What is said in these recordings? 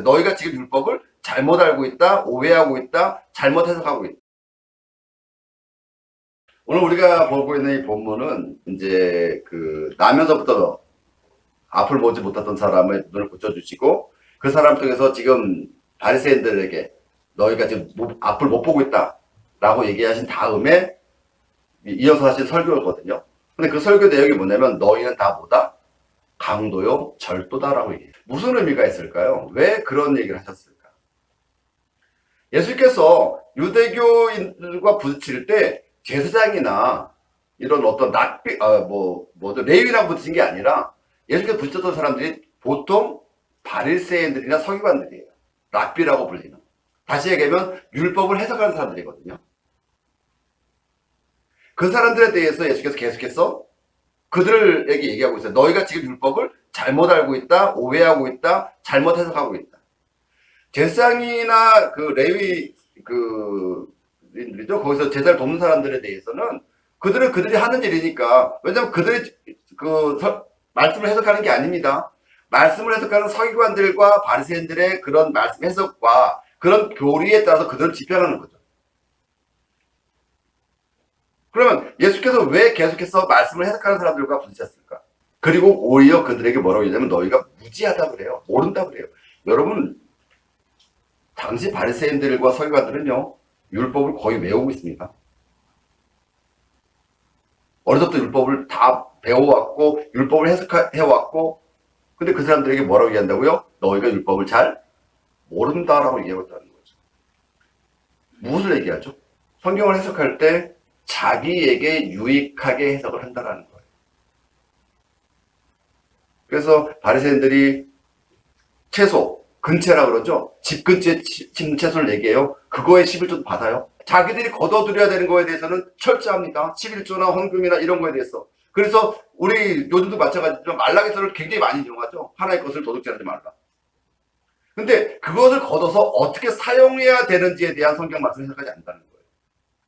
너희가 지금 율법을 잘못 알고 있다, 오해하고 있다, 잘못 해석하고 있다. 오늘 우리가 보고 있는 이 본문은 이제 나면서부터 앞을 보지 못했던 사람의 눈을 붙여주시고 그 사람 통해서 지금 바리새인들에게 너희가 지금 앞을 못 보고 있다 라고 얘기하신 다음에 이어서 하신 설교거든요. 근데 그 설교 내용이 뭐냐면 너희는 다 뭐다? 강도요 절도다라고 얘기해요. 무슨 의미가 있을까요? 왜 그런 얘기를 하셨을까? 예수께서 유대교인들과 부딪힐 때 제사장이나 이런 어떤 레위랑 부딪힌 게 아니라 예수께서 부딪혔던 사람들이 보통 바리새인들이나 서기관들이에요. 랍비라고 불리는. 다시 얘기하면 율법을 해석하는 사람들이거든요. 그 사람들에 대해서 예수께서 계속해서 그들에게 얘기하고 있어요. 너희가 지금 율법을 잘못 알고 있다, 오해하고 있다, 잘못 해석하고 있다. 제사장이나 레위 인들이죠. 거기서 제사를 돕는 사람들에 대해서는 그들은 그들이 하는 일이니까, 왜냐면 그들이 말씀을 해석하는 게 아닙니다. 말씀을 해석하는 서기관들과 바리새인들의 그런 말씀 해석과 그런 교리에 따라서 그들을 집행하는 거죠. 그러면 예수께서 왜 계속해서 말씀을 해석하는 사람들과 부딪혔을까? 그리고 오히려 그들에게 뭐라고 얘기하면 너희가 무지하다 그래요. 모른다 그래요. 여러분, 당시 바리새인들과 서기관들은요, 율법을 거의 외우고 있습니다. 어려서부터 율법을 다 배워왔고 율법을 해석해왔고, 근데 그 사람들에게 뭐라고 얘기한다고요? 너희가 율법을 잘 모른다라고 얘기하고 있다는 거죠. 무엇을 얘기하죠? 성경을 해석할 때 자기에게 유익하게 해석을 한다는 거예요. 그래서 바리새인들이 채소, 근채라 그러죠. 집 근처에 심는 채소를 얘기해요. 그거에 11조도 받아요. 자기들이 거둬들여야 되는 거에 대해서는 철저합니다. 11조나 헌금이나 이런 거에 대해서. 그래서 우리 요즘도 마찬가지로 말라기서를 굉장히 많이 이용하죠. 하나의 것을 도둑질하지 말라. 근데 그것을 걷어서 어떻게 사용해야 되는지에 대한 성경 말씀을 해석하지 않는다는 거예요.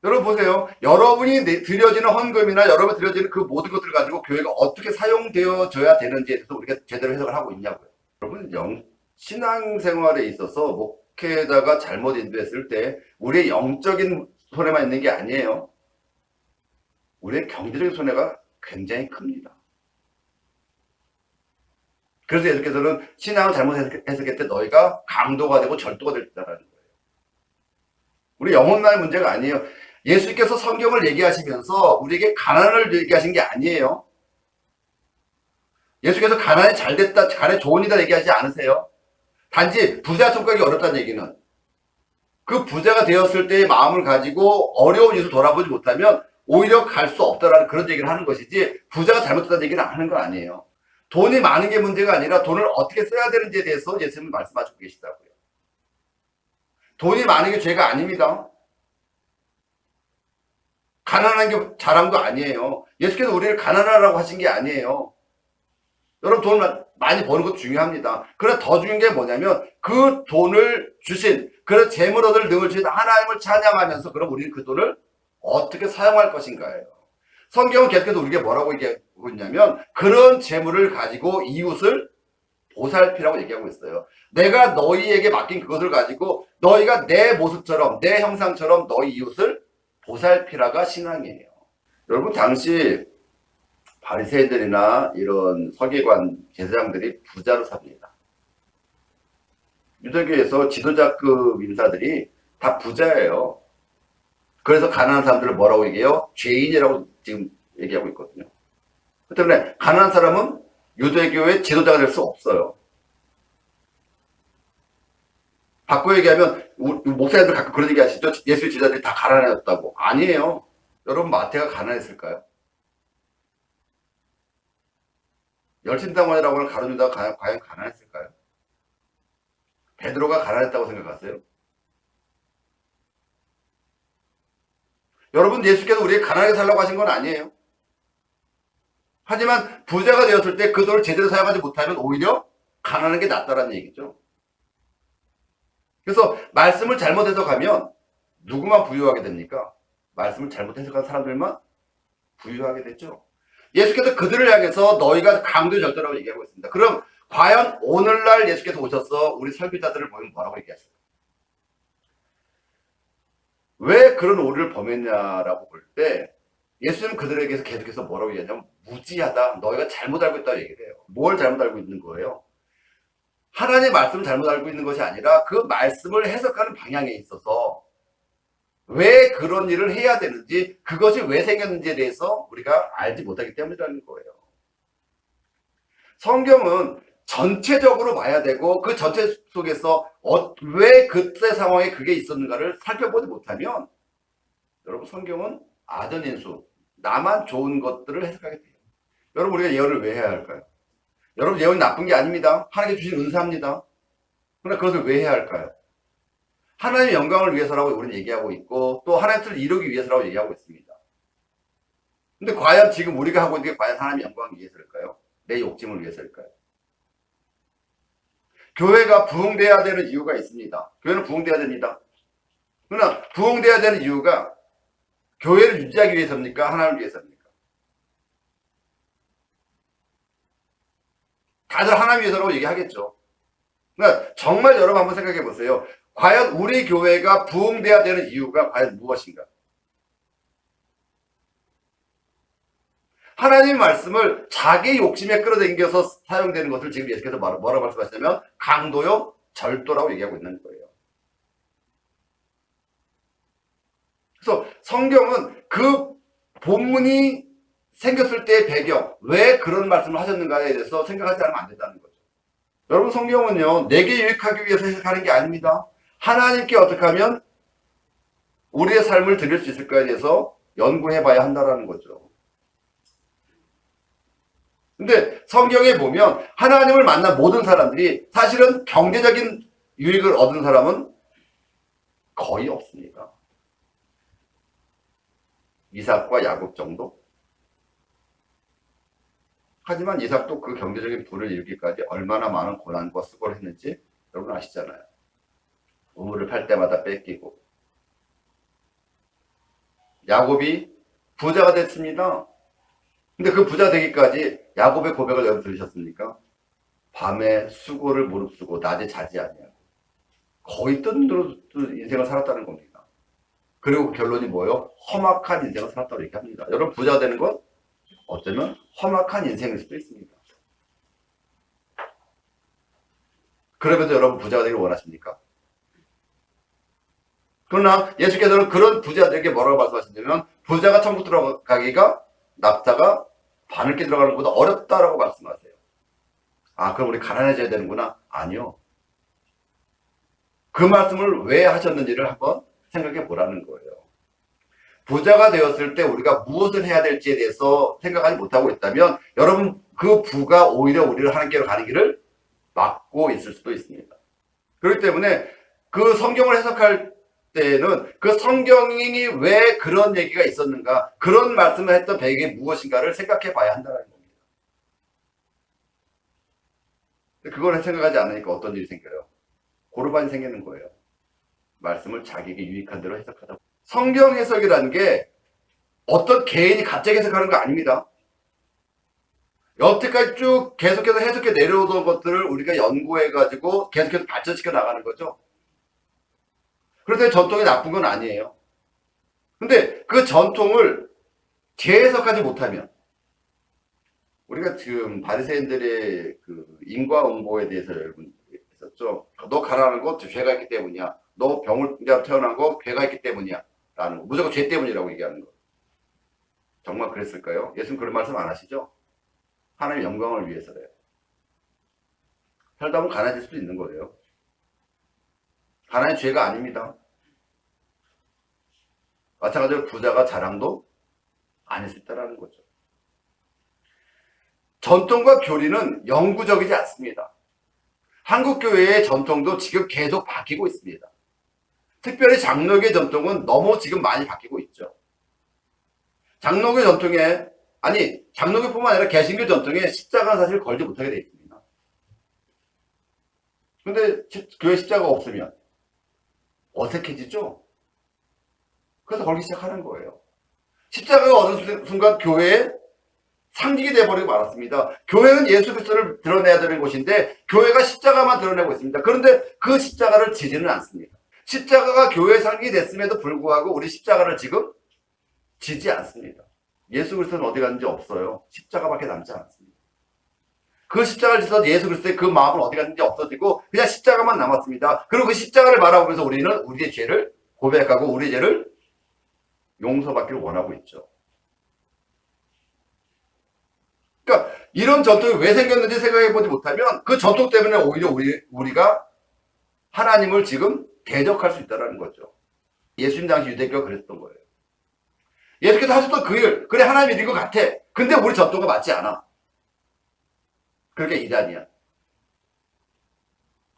여러분 보세요. 여러분이 드려지는 헌금이나 여러분이 드려지는 그 모든 것들을 가지고 교회가 어떻게 사용되어져야 되는지에 대해서 우리가 제대로 해석을 하고 있냐고요. 여러분 신앙생활에 있어서 목회자가 잘못 인도했을 때 우리의 영적인 손해만 있는 게 아니에요. 우리의 경제적인 손해가 굉장히 큽니다. 그래서 예수께서는 신앙을 잘못 해석했을 때 너희가 강도가 되고 절도가 될 때라는 거예요. 우리 영혼만의 문제가 아니에요. 예수께서 성경을 얘기하시면서 우리에게 가난을 얘기하신 게 아니에요. 예수께서 가난이 잘 됐다, 가난이 좋은 이다 얘기하지 않으세요. 단지 부자 통각이 어렵다는 얘기는 그 부자가 되었을 때의 마음을 가지고 어려운 이웃을 돌아보지 못하면 오히려 갈 수 없다라는 그런 얘기를 하는 것이지 부자가 잘못됐다는 얘기는 하는 거 아니에요. 돈이 많은 게 문제가 아니라 돈을 어떻게 써야 되는지에 대해서 예수님은 말씀하시고 계시다고요. 돈이 많은 게 죄가 아닙니다. 가난한 게 자랑도 아니에요. 예수께서 우리를 가난하라고 하신 게 아니에요. 여러분 돈 많이 버는 것도 중요합니다. 그러나 더 중요한 게 뭐냐면 그 돈을 주신 그런 재물 얻을 능을 주신 하나님을 찬양하면서 그럼 우리는 그 돈을 어떻게 사용할 것인가예요. 성경은 계속해서 우리에게 뭐라고 얘기하고 있냐면 그런 재물을 가지고 이웃을 보살피라고 얘기하고 있어요. 내가 너희에게 맡긴 그것을 가지고 너희가 내 모습처럼 내 형상처럼 너희 이웃을 보살피라가 신앙이에요. 여러분 당시 바리새인들이나 이런 서기관 제사장들이 부자로 삽니다. 유대교에서 지도자급 인사들이 다 부자예요. 그래서 가난한 사람들을 뭐라고 얘기해요? 죄인이라고 지금 얘기하고 있거든요. 그 때문에 가난한 사람은 유대교의 지도자가 될 수 없어요. 바꿔 얘기하면 목사님들 가끔 그런 얘기 하시죠? 예수의 제자들이 다 가난해졌다고. 아니에요. 여러분 마태가 가난했을까요? 열심당원이라고 하는 가룟 유다가 과연 가난했을까요? 베드로가 가난했다고 생각하세요? 여러분 예수께서 우리에게 가난하게 살라고 하신 건 아니에요. 하지만 부자가 되었을 때 그 돈을 제대로 사용하지 못하면 오히려 가난한 게 낫다라는 얘기죠. 그래서 말씀을 잘못 해석하면 누구만 부유하게 됩니까? 말씀을 잘못 해석한 사람들만 부유하게 됐죠. 예수께서 그들을 향해서 너희가 강도 절도라고 얘기하고 있습니다. 그럼 과연 오늘날 예수께서 오셔서 우리 설교자들을 보면 뭐라고 얘기하실까요? 왜 그런 오류를 범했냐라고 볼 때 예수님은 그들에게서 계속해서 뭐라고 얘기하냐면 무지하다. 너희가 잘못 알고 있다고 얘기를 해요. 뭘 잘못 알고 있는 거예요? 하나님의 말씀을 잘못 알고 있는 것이 아니라 그 말씀을 해석하는 방향에 있어서 왜 그런 일을 해야 되는지, 그것이 왜 생겼는지에 대해서 우리가 알지 못하기 때문이라는 거예요. 성경은 전체적으로 봐야 되고 그 전체 속에서 왜 그때 상황에 그게 있었는가를 살펴보지 못하면 여러분 성경은 아전인수, 나만 좋은 것들을 해석하게 돼요. 여러분 우리가 예언을 왜 해야 할까요? 여러분 예언이 나쁜 게 아닙니다. 하나님께 주신 은사입니다. 그러나 그것을 왜 해야 할까요? 하나님의 영광을 위해서라고 우리는 얘기하고 있고 또 하나님의 뜻을 이루기 위해서라고 얘기하고 있습니다. 근데 과연 지금 우리가 하고 있는 게 과연 하나님의 영광을 위해서일까요? 내 욕심을 위해서일까요? 교회가 부흥돼야 되는 이유가 있습니다. 교회는 부흥돼야 됩니다. 그러나 부흥돼야 되는 이유가 교회를 유지하기 위해서입니까? 하나님을 위해서입니까? 다들 하나님 위해서라고 얘기하겠죠. 그러니까 정말 여러분 한번 생각해 보세요. 과연 우리 교회가 부흥돼야 되는 이유가 과연 무엇인가? 하나님의 말씀을 자기 욕심에 끌어당겨서 사용되는 것을 지금 예수께서 뭐라고 말씀하시냐면 강도요, 절도라고 얘기하고 있는 거예요. 그래서 성경은 그 본문이 생겼을 때의 배경, 왜 그런 말씀을 하셨는가에 대해서 생각하지 않으면 안 된다는 거죠. 여러분 성경은요, 내게 유익하기 위해서 해석하는 게 아닙니다. 하나님께 어떻게 하면 우리의 삶을 드릴 수 있을까에 대해서 연구해 봐야 한다는 거죠. 근데 성경에 보면 하나님을 만난 모든 사람들이 사실은 경제적인 유익을 얻은 사람은 거의 없습니다. 이삭과 야곱 정도? 하지만 이삭도 그 경제적인 부를 이루기까지 얼마나 많은 고난과 수고를 했는지 여러분 아시잖아요. 우물을 팔 때마다 뺏기고. 야곱이 부자가 됐습니다. 근데 그 부자 되기까지 야곱의 고백을 여러분 들으셨습니까? 밤에 수고를 무릅쓰고 낮에 자지 아니하고 거의 뜬으로 인생을 살았다는 겁니다. 그리고 그 결론이 뭐예요? 험악한 인생을 살았다고 얘기합니다. 여러분 부자가 되는 건 어쩌면 험악한 인생일 수도 있습니다. 그러면서 여러분 부자가 되길 원하십니까? 그러나 예수께서는 그런 부자들에게 뭐라고 말씀하시냐면 부자가 천국 들어가기가 낙타가 바늘게 들어가는 것보다 어렵다라고 말씀하세요. 아, 그럼 우리 가난해져야 되는구나? 아니요. 그 말씀을 왜 하셨는지를 한번 생각해 보라는 거예요. 부자가 되었을 때 우리가 무엇을 해야 될지에 대해서 생각하지 못하고 있다면 여러분 그 부가 오히려 우리를 하나님께로 가는 길을 막고 있을 수도 있습니다. 그렇기 때문에 그 성경을 해석할 때는 그 성경이 왜 그런 얘기가 있었는가, 그런 말씀을 했던 배경이 무엇인가를 생각해 봐야 한다는 겁니다. 그걸 생각하지 않으니까 어떤 일이 생겨요? 고르반이 생기는 거예요. 말씀을 자기에게 유익한 대로 해석하다. 성경 해석이라는 게 어떤 개인이 갑자기 해석하는 거 아닙니다. 여태까지 쭉 계속해서 해석해 내려오던 것들을 우리가 연구해가지고 계속해서 발전시켜 나가는 거죠. 그래서 전통이 나쁜 건 아니에요. 근데 그 전통을 재해석하지 못하면 우리가 지금 바리새인들의 그 인과응보에 대해서 여러분 했었죠. 너 가라는 거 죄가 있기 때문이야. 너 병을 태어난 거 죄가 있기 때문이야. 라는 거. 무조건 죄 때문이라고 얘기하는 거. 정말 그랬을까요? 예수는 그런 말씀 안 하시죠? 하나님의 영광을 위해서래요. 살다 보면 가난해질 수도 있는 거예요. 가난이 죄가 아닙니다. 마찬가지로 부자가 자랑도 아닐 수 있다는 거죠. 전통과 교리는 영구적이지 않습니다. 한국교회의 전통도 지금 계속 바뀌고 있습니다. 특별히 장로교의 전통은 너무 지금 많이 바뀌고 있죠. 장로교 전통에, 아니 장로교뿐만 아니라 개신교 전통에 십자가는 사실 걸지 못하게 되어 있습니다. 근데 교회 십자가가 없으면 어색해지죠? 그래서 걸기 시작하는 거예요. 십자가가 어느 순간 교회에 상징이 되어버리고 말았습니다. 교회는 예수 그리스도를 드러내야 되는 곳인데 교회가 십자가만 드러내고 있습니다. 그런데 그 십자가를 지지는 않습니다. 십자가가 교회의 상징이 됐음에도 불구하고 우리 십자가를 지금 지지 않습니다. 예수 그리스도는 어디 갔는지 없어요. 십자가밖에 남지 않습니다. 그 십자가를 지서 예수 그리스도의 그 마음은 어디 갔는지 없어지고 그냥 십자가만 남았습니다. 그리고 그 십자가를 바라보면서 우리는 우리의 죄를 고백하고 우리의 죄를 용서받기를 원하고 있죠. 그러니까 이런 전통이 왜 생겼는지 생각해보지 못하면 그 전통 때문에 오히려 우리가 하나님을 지금 대적할 수 있다는 거죠. 예수님 당시 유대교가 그랬던 거예요. 예수께서 하셨던 그 일, 그래 하나님 일인 것 같아. 근데 우리 전통과 맞지 않아. 그러니까 이단이야.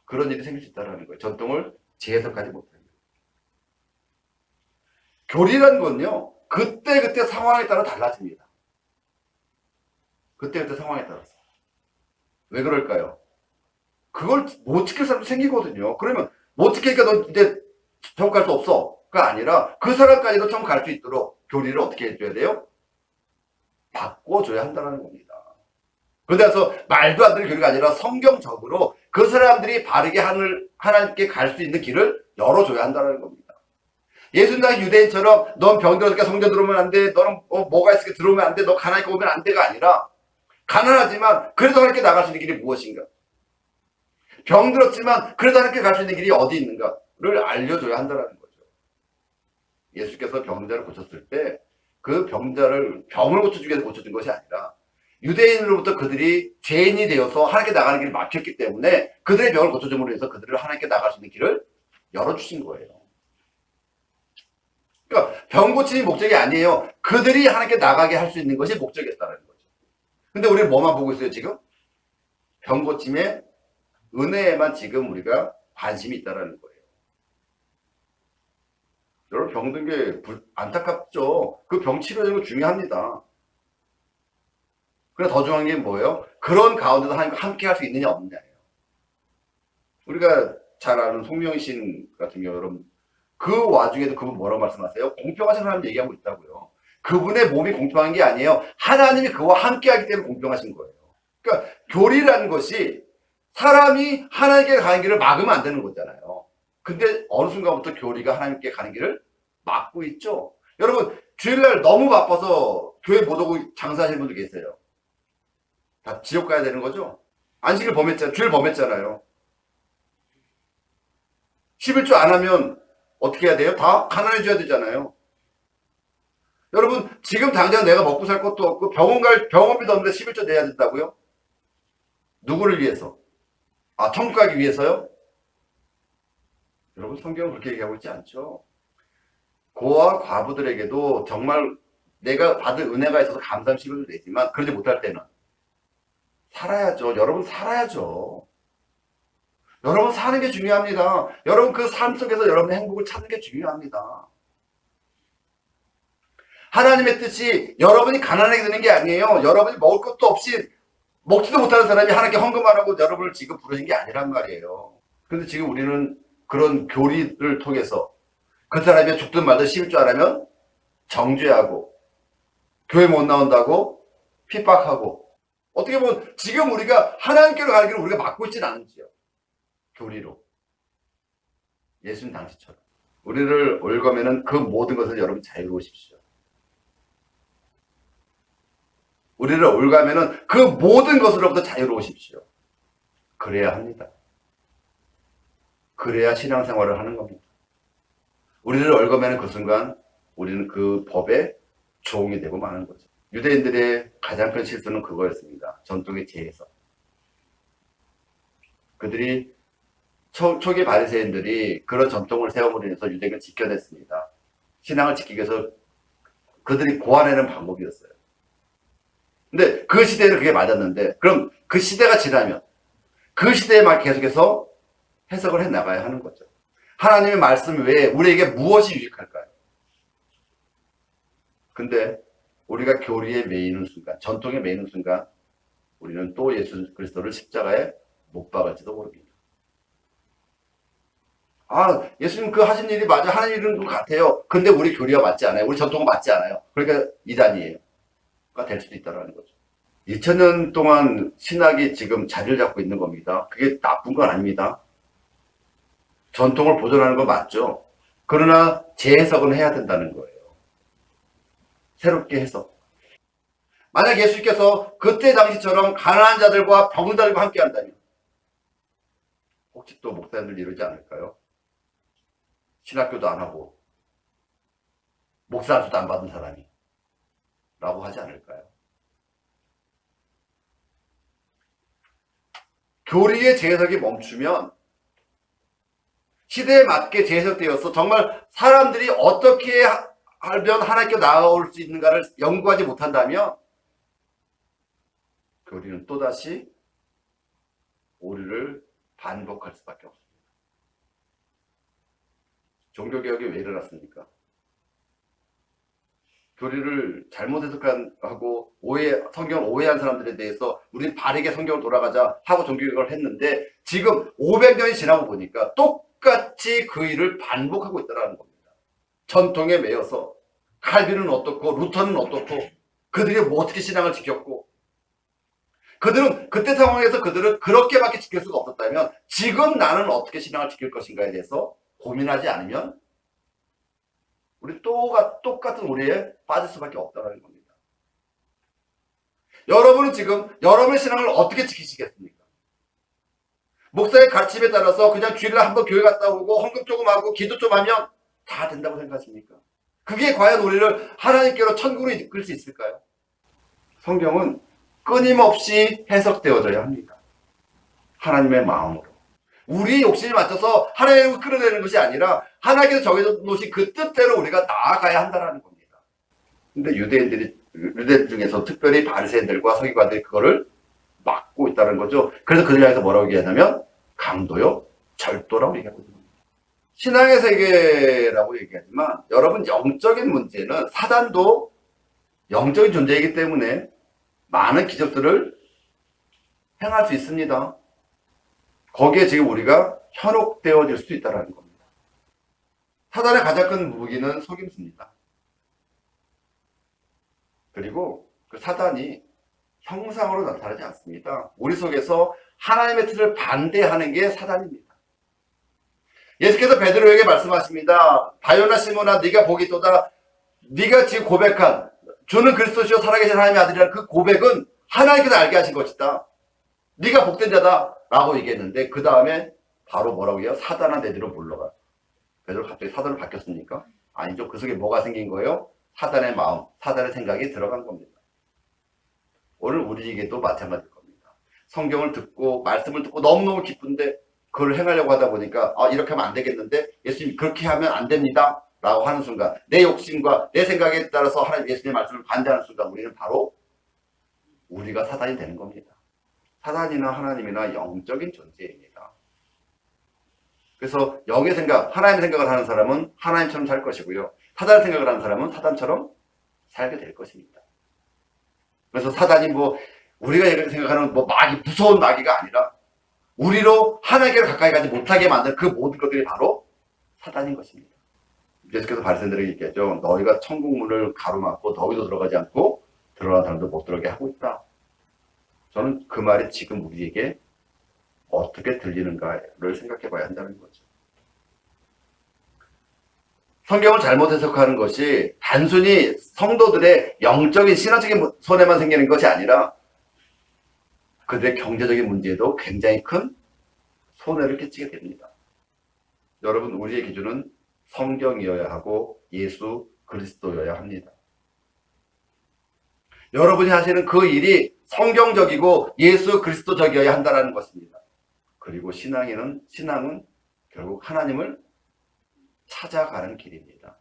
그런 일이 생길 수 있다는 거예요. 전통을 재해석하지 못하는 거예요. 교리라는 건요. 그때그때 상황에 따라 달라집니다. 그때그때 상황에 따라서. 왜 그럴까요? 그걸 못 지킬 사람도 생기거든요. 그러면 못 지키니까 너 이제 천국 갈 수 없어가 아니라 그 사람까지도 천국 갈 수 있도록 교리를 어떻게 해줘야 돼요? 바꿔줘야 한다는 겁니다. 그래서 말도 안 되는 교리가 아니라 성경적으로 그 사람들이 바르게 하나님께 갈 수 있는 길을 열어줘야 한다는 겁니다. 예수님 당시 유대인처럼 넌 병들었으니까 성전 들어오면 안 돼. 너는 뭐가 있으니까 들어오면 안 돼. 너 가난하니까 오면 안 돼가 아니라 가난하지만 그래도 하나님께 나갈 수 있는 길이 무엇인가? 병들었지만 그래도 하나님께 갈 수 있는 길이 어디 있는가를 알려줘야 한다는 거죠. 예수께서 병자를 고쳤을 때 그 병자를 병을 고쳐주기 위해서 고쳐준 것이 아니라 유대인으로부터 그들이 죄인이 되어서 하나님께 나가는 길을 막혔기 때문에 그들의 병을 고쳐줌으로 해서 그들을 하나님께 나갈 수 있는 길을 열어주신 거예요. 그러니까 병 고침이 목적이 아니에요. 그들이 하나님께 나가게 할 수 있는 것이 목적이었다는 거죠. 근데 우리는 뭐만 보고 있어요, 지금? 병 고침의 은혜에만 지금 우리가 관심이 있다는 거예요. 여러분, 병든 게 안타깝죠? 그 병 치료되는 거 중요합니다. 그러나 더 중요한 게 뭐예요? 그런 가운데서 하나님과 함께 할 수 있느냐, 없느냐예요. 우리가 잘 아는 송명희 신 같은 경우, 여러분, 그 와중에도 그분 뭐라고 말씀하세요? 공평하신 하나님 얘기하고 있다고요. 그분의 몸이 공평한 게 아니에요. 하나님이 그와 함께 하기 때문에 공평하신 거예요. 그러니까 교리라는 것이 사람이 하나님께 가는 길을 막으면 안 되는 거잖아요. 근데 어느 순간부터 교리가 하나님께 가는 길을 막고 있죠. 여러분, 주일날 너무 바빠서 교회 못 오고 장사하시는 분들 계세요. 다 지옥 가야 되는 거죠? 안식일 범했잖아요. 주일 범했잖아요. 11조 안 하면 어떻게 해야 돼요? 다 가난해져야 되잖아요. 여러분, 지금 당장 내가 먹고 살 것도 없고 병원비도 없는데 11조 내야 된다고요? 누구를 위해서? 아, 천국 가기 위해서요? 여러분, 성경은 그렇게 얘기하고 있지 않죠? 고아 과부들에게도 정말 내가 받은 은혜가 있어서 감사함 11조 내지만 그러지 못할 때는 살아야죠. 여러분, 살아야죠. 여러분, 사는 게 중요합니다. 여러분, 그 삶 속에서 여러분의 행복을 찾는 게 중요합니다. 하나님의 뜻이 여러분이 가난하게 되는 게 아니에요. 여러분이 먹을 것도 없이 먹지도 못하는 사람이 하나님께 헌금하라고 여러분을 지금 부르신 게 아니란 말이에요. 그런데 지금 우리는 그런 교리를 통해서 그 사람이 죽든 말든 11조 안 하면 정죄하고 교회 못 나온다고 핍박하고 어떻게 보면 지금 우리가 하나님께로 가는 길을 우리가 막고 있지는 않은지요. 교리로. 예수님 당시처럼. 우리를 올거면은 그 모든 것을 여러분 자유로우십시오. 우리를 올가면은 그 모든 것으로부터 자유로우십시오. 그래야 합니다. 그래야 신앙생활을 하는 겁니다. 우리를 올거면은 그 순간 우리는 그 법의 종이 되고 마는 거죠. 유대인들의 가장 큰 실수는 그거였습니다. 전통의 재해석. 그들이 초기 바리새인들이 그런 전통을 세움으로 인해서 유대인을 지켜냈습니다. 신앙을 지키기 위해서 그들이 고안해낸 방법이었어요. 근데 그 시대는 그게 맞았는데 그럼 그 시대가 지나면 그 시대에만 계속해서 해석을 해나가야 하는 거죠. 하나님의 말씀 외에 우리에게 무엇이 유익할까요? 근데 우리가 교리에 매이는 순간, 전통에 매이는 순간 우리는 또 예수 그리스도를 십자가에 못 박을지도 모릅니다. 아, 예수님 그 하신 일이 맞아. 하는 일은 것 같아요. 근데 우리 교리와 맞지 않아요. 우리 전통과 맞지 않아요. 그러니까 이단이에요. 가 될 수도 있다는 거죠. 2000년 동안 신학이 지금 자리를 잡고 있는 겁니다. 그게 나쁜 건 아닙니다. 전통을 보존하는 건 맞죠. 그러나 재해석은 해야 된다는 거예요. 새롭게 해석. 만약 예수님께서 그때 당시처럼 가난한 자들과 병자들과 함께 한다면 혹시 또 목사님들 이러지 않을까요? 신학교도 안 하고 목사 안수도 안 받은 사람이 라고 하지 않을까요? 교리의 재해석이 멈추면 시대에 맞게 재해석되어서 정말 사람들이 어떻게 하면 하나님께 나아올 수 있는가를 연구하지 못한다면 교리는 또다시 오류를 반복할 수밖에 없습니다. 종교개혁이 왜 일어났습니까? 교리를 잘못 해석하고 성경을 오해한 사람들에 대해서 우리는 바르게 성경을 돌아가자 하고 종교개혁을 했는데 지금 500년이 지나고 보니까 똑같이 그 일을 반복하고 있다는 겁니다. 전통에 매여서 칼빈은 어떻고 루터는 어떻고 그들이 뭐 어떻게 신앙을 지켰고 그들은 그때 상황에서 그들은 그렇게밖에 지킬 수가 없었다면 지금 나는 어떻게 신앙을 지킬 것인가에 대해서 고민하지 않으면 우리 똑같은 오해에 빠질 수밖에 없다는 겁니다. 여러분은 지금 여러분의 신앙을 어떻게 지키시겠습니까? 목사의 가르침에 따라서 그냥 주일날 한번 교회 갔다 오고 헌금 조금 하고 기도 좀 하면 다 된다고 생각하십니까? 그게 과연 우리를 하나님께로 천국으로 이끌 수 있을까요? 성경은 끊임없이 해석되어져야 합니다. 하나님의 마음으로. 우리 욕심에 맞춰서 하나님을 끌어내는 것이 아니라 하나님께서 정해놓으신 그 뜻대로 우리가 나아가야 한다는 겁니다. 근데 유대인들 중에서 특별히 바리새인들과 서기관들이 그거를 막고 있다는 거죠. 그래서 그들 향해서 뭐라고 얘기하냐면 강도요, 절도라고 얘기하거든요. 신앙의 세계라고 얘기하지만 여러분 영적인 문제는 사단도 영적인 존재이기 때문에 많은 기적들을 행할 수 있습니다. 거기에 지금 우리가 현혹되어질 수도 있다는 겁니다. 사단의 가장 큰 무기는 속임수입니다. 그리고 그 사단이 형상으로 나타나지 않습니다. 우리 속에서 하나님의 뜻을 반대하는 게 사단입니다. 예수께서 베드로에게 말씀하십니다. 바요나 시몬아 네가 복이 있도다. 네가 지금 고백한 주는 그리스도시요 살아계신 하나님의 아들이라는 그 고백은 하나님께서 알게 하신 것이다. 네가 복된 자다 라고 얘기했는데 그 다음에 바로 뭐라고 해요? 사단아 내 뒤로 물러가. 베드로 갑자기 사단으로 바뀌었습니까? 아니죠. 그 속에 뭐가 생긴 거예요? 사단의 마음, 사단의 생각이 들어간 겁니다. 오늘 우리에게도 마찬가지일 겁니다. 성경을 듣고 말씀을 듣고 너무너무 기쁜데 그걸 행하려고 하다 보니까 이렇게 하면 안 되겠는데 예수님 그렇게 하면 안 됩니다 라고 하는 순간 내 욕심과 내 생각에 따라서 하나님 예수님의 말씀을 반대하는 순간 우리는 바로 우리가 사단이 되는 겁니다. 사단이나 하나님이나 영적인 존재입니다. 그래서 영의 생각, 하나님의 생각을 하는 사람은 하나님처럼 살 것이고요. 사단의 생각을 하는 사람은 사단처럼 살게 될 것입니다. 그래서 사단이 우리가 생각하는 마귀, 무서운 마귀가 아니라 우리로 하나님께로 가까이 가지 못하게 만든 그 모든 것들이 바로 사단인 것입니다. 예수께서 바리새인들에게 얘기했죠. 너희가 천국 문을 가로막고 너희도 들어가지 않고 들어가는 사람도 못 들어가게 하고 있다. 저는 그 말이 지금 우리에게 어떻게 들리는가를 생각해 봐야 한다는 거죠. 성경을 잘못 해석하는 것이 단순히 성도들의 영적인 신화적인 손해만 생기는 것이 아니라 그들의 경제적인 문제에도 굉장히 큰 손해를 끼치게 됩니다. 여러분, 우리의 기준은 성경이어야 하고 예수 그리스도여야 합니다. 여러분이 하시는 그 일이 성경적이고 예수 그리스도적이어야 한다는 것입니다. 그리고 신앙은 결국 하나님을 찾아가는 길입니다.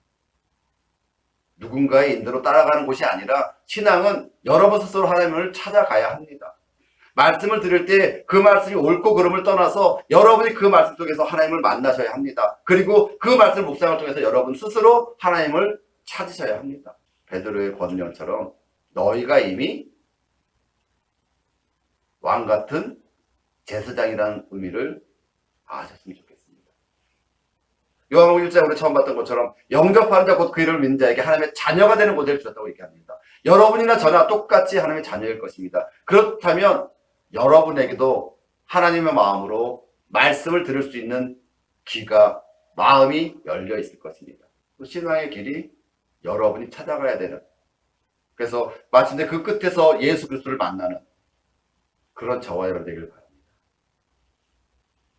누군가의 인도로 따라가는 곳이 아니라 신앙은 여러분 스스로 하나님을 찾아가야 합니다. 말씀을 들을 때 그 말씀이 옳고 그름을 떠나서 여러분이 그 말씀 속에서 하나님을 만나셔야 합니다. 그리고 그 말씀 묵상을 통해서 여러분 스스로 하나님을 찾으셔야 합니다. 베드로의 권면처럼 너희가 이미 왕 같은 제사장이라는 의미를 아셨으면 좋겠습니다. 요한복음 1장 우리 처음 봤던 것처럼 영접하는 자 곧 그 이름을 믿는 자에게 하나님의 자녀가 되는 모델을 주셨다고 얘기합니다. 여러분이나 저나 똑같이 하나님의 자녀일 것입니다. 그렇다면 여러분에게도 하나님의 마음으로 말씀을 들을 수 있는 귀가, 마음이 열려 있을 것입니다. 신앙의 길이 여러분이 찾아가야 되는, 그래서 마침내 그 끝에서 예수 그리스도를 만나는 그런 저와 여러분 되길 바랍니다.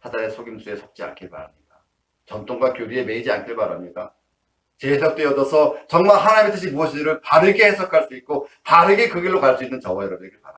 사단의 속임수에 속지 않길 바랍니다. 전통과 교리에 매이지 않길 바랍니다. 제 해석도 얻어서 정말 하나님의 뜻이 무엇인지를 바르게 해석할 수 있고 바르게 그 길로 갈 수 있는 저와 여러분 되길 바랍니다.